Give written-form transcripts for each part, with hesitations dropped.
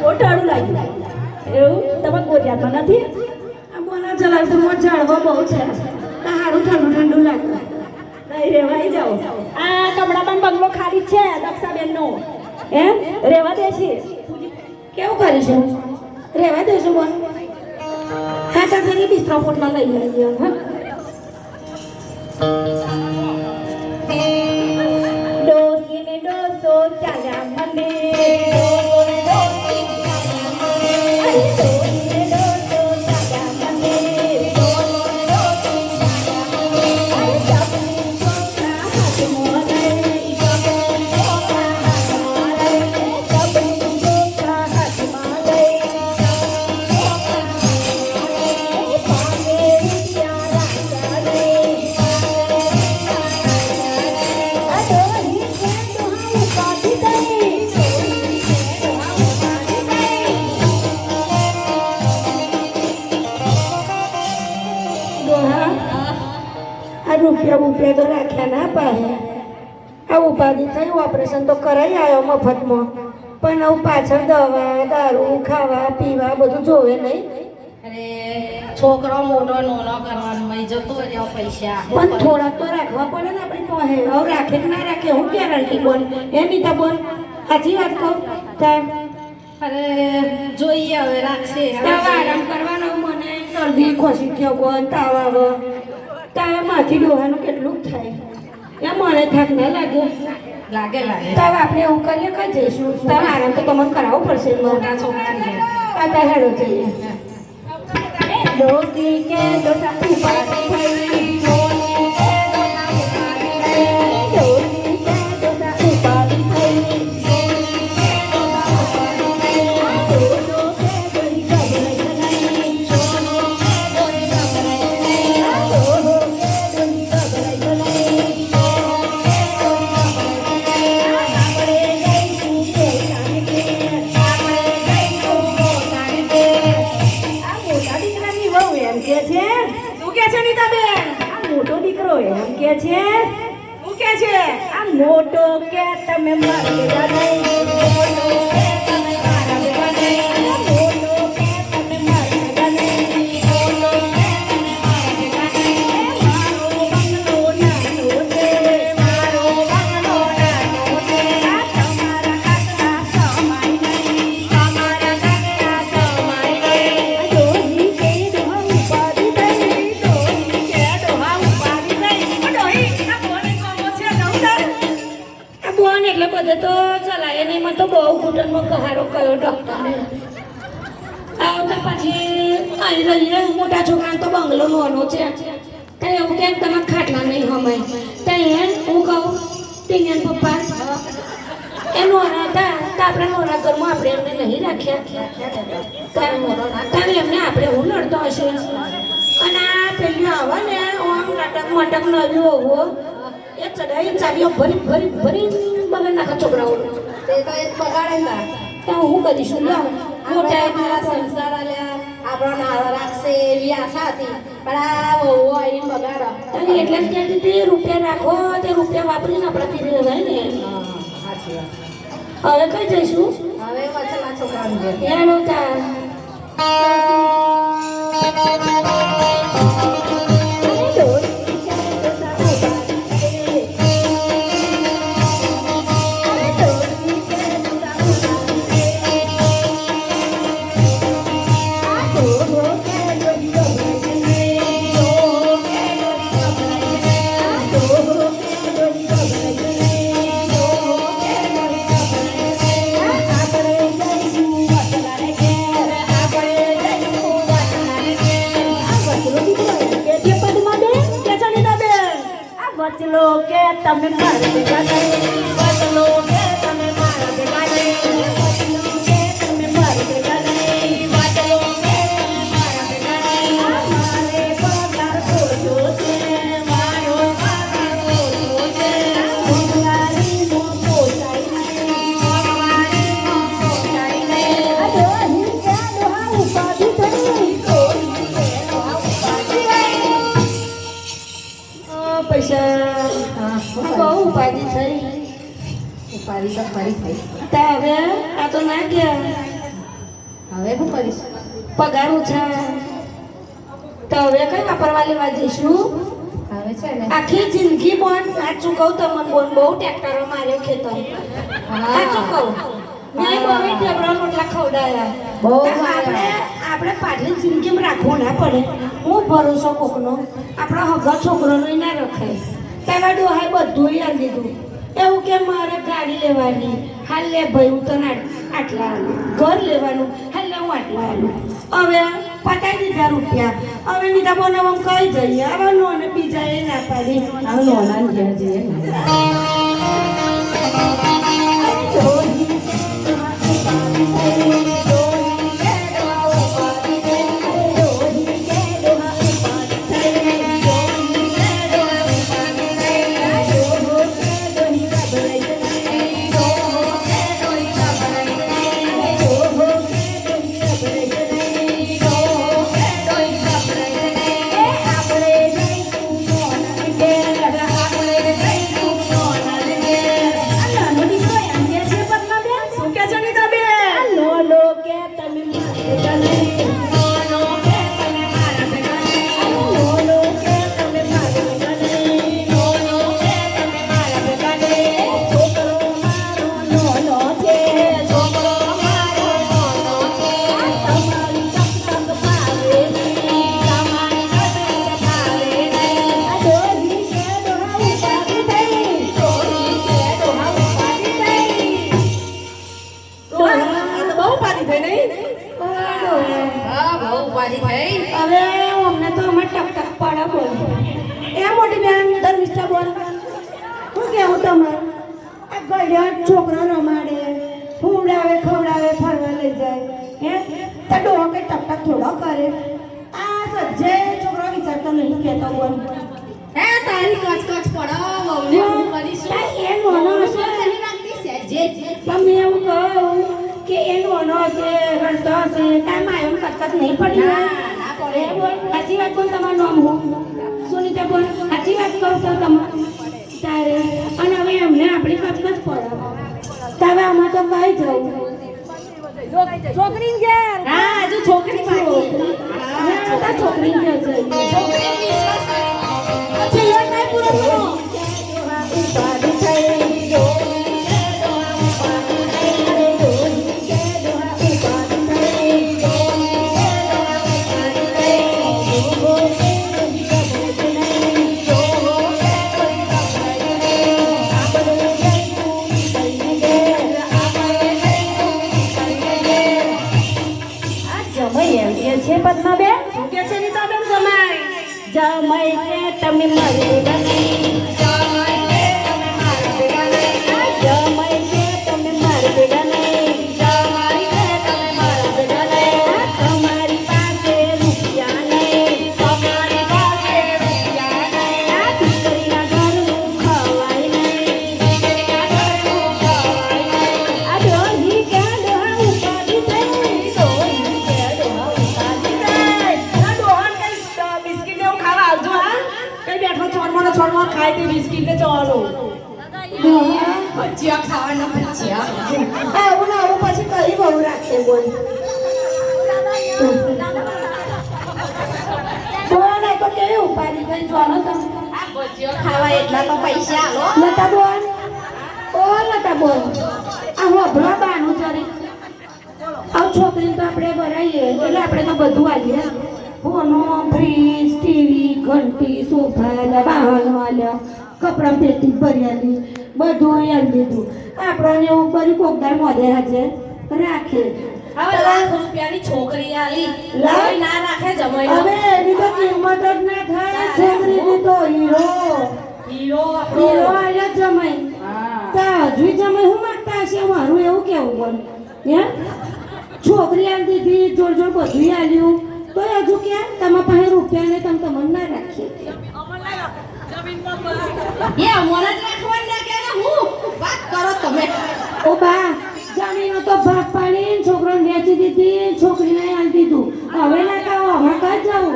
ઓટાડું લાગ્યું એવું તમે ગોરિયામાં નથી આ બોલા જલાલપુરમાં ઝાડવા બહુ છે સારું ઠંડુ ઠંડુ લાગે નહીં રેવાઈ જાઓ આ કમળામાં બંગલો ખાલી છે દક્ષાબેનનો એમ રેવા દેશે કેવું કરીશું રેવા દેશું બોલ હા તો ફરી બિસ્તરા ફોટમાં લઈ લઈએ હા ડોસી ને ડોસો ચાલ્યા મને રૂપિયા તો રાખ્યા ના પાડે આ ઉપાધિ થઈ ઓપરેશન તો કરાઈ આવ્યો મફતમાં પણ આવું પાછળ દવા દારૂ ખાવા પીવા બધું જોવે નહીં અરે છોકરો મોટો નોનો કરવાનો મય જતો રહ્યો પૈસા પણ થોડાક તો રાખવા પડે ને આપણે તો હે હવે રાખે કે ના રાખે હું ગેરંટી બોલ એ નીતા બોલ સાચી વાત કહું અરે જોઈએ હવે રાખશે આરામ કરવાનો મને શરદી ખોસી થયો કોઈ તાવ આવે તાવ માંથી ડોહાનું કેટલું થાય એ મને થાક ના લાગે લાગે તાવ આપણે એવું કરીએ કઈ જઈશું તાવ આરામ તો તમને કરાવવો પડશે મોટા છોકરા આ હેડો જઈએ ડોસી કે ડોસા ઉપાડી થઈ મોટો કે તમે મારે તો ચલાય નહીં મને તો બહુ ઘૂંટણમાં કહારો કયો ડૉક્ટરે આવતા પછી આવી રહીએ મોટા છોકરાને તો બંગલો નાનો છે ત્યાં એવું કેમ તમે ખાટલા નહીં હમાય ત્યાં હું કહું ટીંગન પપ્પા એ નોરા હતા તો આપણે નોરા ઘરમાં આપણે એમને નહીં રાખ્યા એમને આપણે હું લડતો હશે અને આ પેલી આવે ને આમ નાટક મટક નવી હોવો એ ચડાઈ ચાવીઓ ભરી ભરી ભરી બગડ નાખા છોકરાઓ તે તો એક બગાડે ના તો હું કરીશું લો મોટા મારા સંસાર આલ્યા આપણો નાળો રાખશે એવી આશા હતી પણ આ બહુ આવીને બગાડો અને એટલે જ કહેતી હતી રૂપિયા રાખો તે રૂપિયા વાપરીને આપણાથી રહેવાય ને સાચી વાત હવે કઈ જઈશું હવે વચલા છોકરાને એનો તા બચલો કે તમે મારા ભેગા નહીં બચલો કે તમે મારા ભેગા નહીં બચલો કે તમે મારા ભેગા નહીં બચલો કે તમે મારા ભેગા નહીં મારે પગાર ઓછો છે મારો પગાર ઓછો છે ભંગારીનો પોસાય નહીં ભંગારીનો પોસાય નહીં અરે અહીં ચાલો આ ઉપાધિ થઈ પૈસા બહુ ઉપાધિ થઈ ઉપાડી તો ફરી થઈ તે હવે આ તો ના ગયા હવે શું કરીશ પગાર ઓછા તો હવે કઈ વાપરવા લેવા જઈશું હવે છે ને આખી જિંદગી બોન સાચું કહું તમને બોન બહુ ટ્રેક્ટરો માર્યો ખેતર સાચું કહું મેં બહુ ટેબરા રોટલા ખવડાયા બહુ આપણે પાટલી જિંદગીમાં રાખવું ના પડે હું ભરોસો કોકનો આપણો હગા છોકરોનો ના રખાય તેના ડોહાએ બધું યાદ લીધું એવું કે મારે ગાડી લેવાની હાલ લે ભાઈ હું તને આટલા આલું ઘર લેવાનું હાલ લે હું આટલા આલું હવે પતાવી દીધા રૂપિયા હવે નીતા બનાવવામાં કઈ જઈએ હવે નોને બીજા એ ના પાડી હવે નોના ઘેર જઈએ હવે અમને તો અમે ટક ટક પડે બોલ એ મોટી બેન ધર્મિષ્ઠા બોલ શું કેવું તમારે આ ગળ્યા છોકરા રમાડે ફૂડાવે ખવડાવે ફરવા લઈ જાય હે તો ડોહો કઈ ટક ટક થોડો કરે આ સજ્જે છોકરો વિચારતો નહીં કહેતો બોલ હે તારી કચ પડો વહુને હું કરીશું એ નોનો હશે નહીં રાખતી સહેજે પણ મેં એવું કહું કે એ નોનો હશે રડતો હશે કાંઈ માયમ કચકચ નહીં પડી ના પડે બોલ સાચી વાત બોલ તમારું નામ હું સુનીતા બોલ સાચી વાત કહું તો તમારે તારે અને હવે એમને આપણી કચકચ પડે તો હવે આમાં તો કઈ જવું છોકરી ઘેર હા હજુ છોકરી બાકી છોકરી ઘેર જઈએ છોકરી વિશ્વાસ પછી એ કઈ પૂરો કરો છે પદ્માબેન શું કે છે નીતાબેન જમાઈ જમાઈ કે તમે મારી બેગા જમાઈ કે તમે મારી બેગા જમાઈ કે તમે મારી બેગા જમાઈ કે તમે મારા બેગા તમારી પાસે રૂપિયા નહીં તમારી પાસે રૂપિયા નહીં આ દીકરીના ઘરનું ખવાય નહીં દીકરીના ઘરનું ખવાય નહીં આ ડોહી કે ડોહા ઉપાડી થઈ ડોહી કે ડોહા છોડમાં ખાઈ તે બિસ્કિટ ને ચવાનો ભજીયા ખાવાના ભજીયા આવું ને આવું પછી કઈ બહુ રાખે બોલ બોલ તો કેવી ઉપાડી થઈ જોવાનો તમે આ ભજીયા ખાવા એટલા તો પૈસા આલો લતા બોલ ઓ લતા બોલ આ હોભળો બાનું ચરી આ છોકરીને તો આપણે ભરાઈએ એટલે આપણે તો બધું આલીએ ફોનો ફ્રીજ ટીવી ઘંટી સોફા વાહનો આલ્યા કપડાં પેટી ભર્યાલી બધું આલી દીધું આપણને એવું કરી કોકદાર મોઢે હાજર રાખે હવે લાખ રૂપિયાની છોકરી આલી લાઈ ના રાખે જમાઈ હવે એની તો કિંમત જ ના થાય છોકરીની તો હીરો હીરો હીરો આલ્યા જમાઈ હા તા હજુ જમાઈ હું માંગતા હશે મારું એવું કેવું બોલ હે છોકરી આલી દીધી જોડ જોડ બધું આલ્યું તો હજુ ક્યાં તમારા પાસે રૂપિયા ને તમે તમને ના રાખીએ એ અમોને જ રાખવા ના કે હું વાત કરો તમે ઓ બા જમીનો તો ભાગ પાડીને છોકરાને વેચી દીધી છોકરીને આલી દીધું હવે ના કહો હવે કાં જાઉં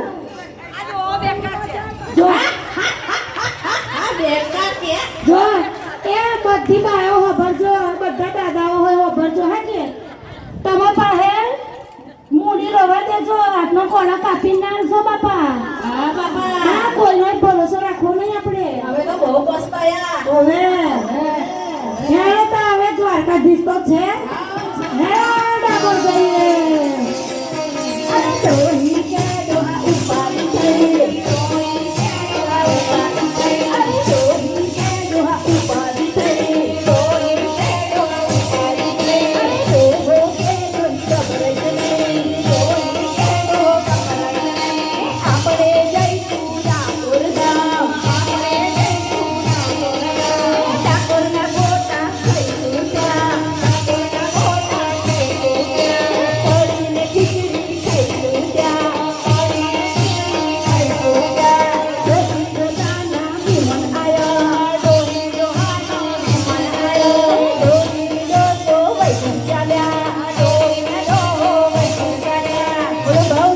જો આ બેકાર કે જો એ બધી બાયો ખબર જો દેજો હા કે તમે પાસે મૂડી રવા દેજો આટલો કોણા કાપી નાખજો બાપા હા બાપા હા કોઈનો ભરોસો રાખવો નહીં આપણે હવે તો બહુ પસ્તાયા હવે હેડો તો હવે દ્વારકાધીશ તો છે હેડો ડાબોર જઈએ અરે ડોહી કે ડોહા ઉપાડી થઈ ડોહી કે ડોહા ઉપાડી થઈ અરે ડોહી કે ડોહા ઉપાડી થઈ ડોહી કે ડોહા ઉપાડી થઈ અરે ડોહો કે ડોહી કબરાઈ નહીં ડોહી કે ડોહો કબરાઈ નહીં આપણે જઈશું ડાકોર ગામ આપણે જઈશું ડાકોર ગામ ડાકોરના ગોટા ખાઈશું ત્યાં ડાકોરના ગોટા ખાઈશું ત્યાં પડીને ખીચડી ખાઈશું ત્યાં પડીને ખીચડી ખાઈશું ત્યાં ડોહી ડોહાના વિમન આયા ડોહી ડોહાનો વિમન આયો ડોહી ડોહો વૈકુંઠ ચાલ્યા ડોહી ડોહો વૈકુંઠ ચાલ્યા બોલો બહુ